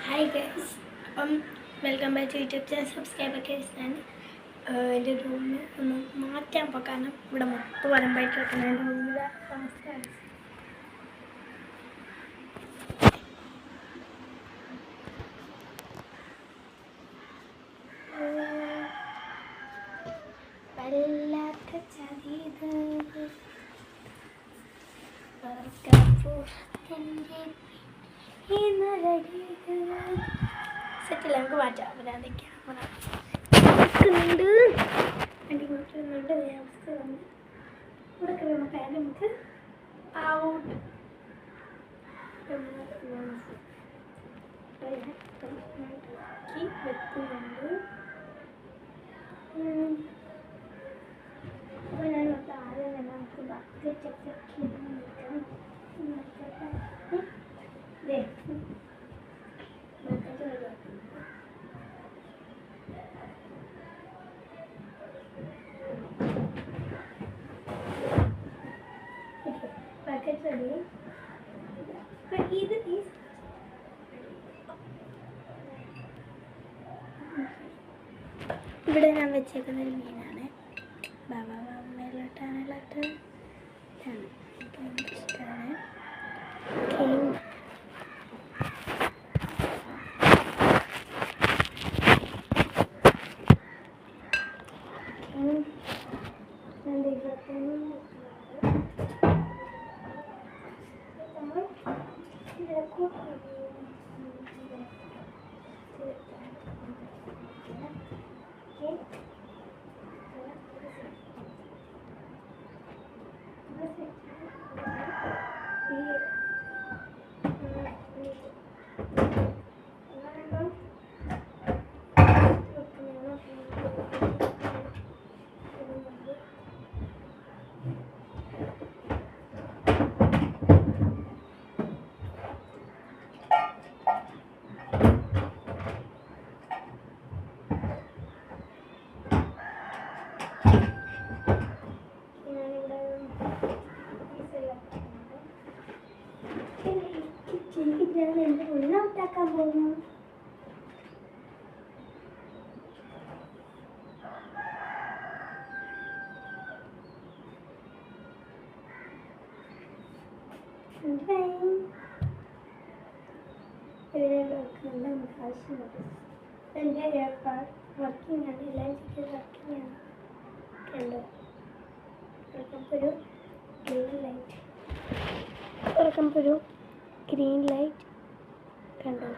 Hi guys, അപ്പം welcome back to YouTube channel. Subscriber guys, ഞാൻ എൻ്റെ റൂമിൽ ഒന്ന് മാറ്റാൻ പോകാം. കാരണം ഇവിടെ മൊത്തം വരമ്പായിട്ട് കിടക്കുന്ന എൻ്റെ റൂമിലെ അവസ്ഥയാണ്. വല്ലാത്ത ചതിത് സെറ്റില്ല, നമുക്ക് മാറ്റാം. അതിനകത്ത് ക്യാമറ നിൽക്കുന്നുണ്ട്, വണ്ടി നോക്കുന്നുണ്ട്. അവസ്ഥ വന്ന് ഇവിടെ നമുക്ക് നമുക്ക് ഔട്ട് വെക്കുന്നുണ്ട്. അപ്പോൾ ഞാൻ ആദ്യം തന്നെ നമുക്ക് ബക്കറ്റൊക്കെ ബക്കറ്റ് റെഡി. ഇത് ഇവിടെ ഞാൻ വെച്ചേക്കുന്ന ഒരു മീനാണ്. മേലോട്ടാണുള്ളത്. ഇഷ്ടമാണ്. എന്റെ ഉള്ളോട്ടാക്കാൻ പോകുന്നു. എൻ്റെ എയർപാഡ് വർക്കിംഗ് ആണ്. എല്ലാം ചെയ്ത് വർക്കിംഗ് ആണ്. കണ്ടോ, ഒരു ഗ്രീൻ ലൈറ്റ്, ഗ്രീൻ ലൈറ്റ് കണ്ടോ.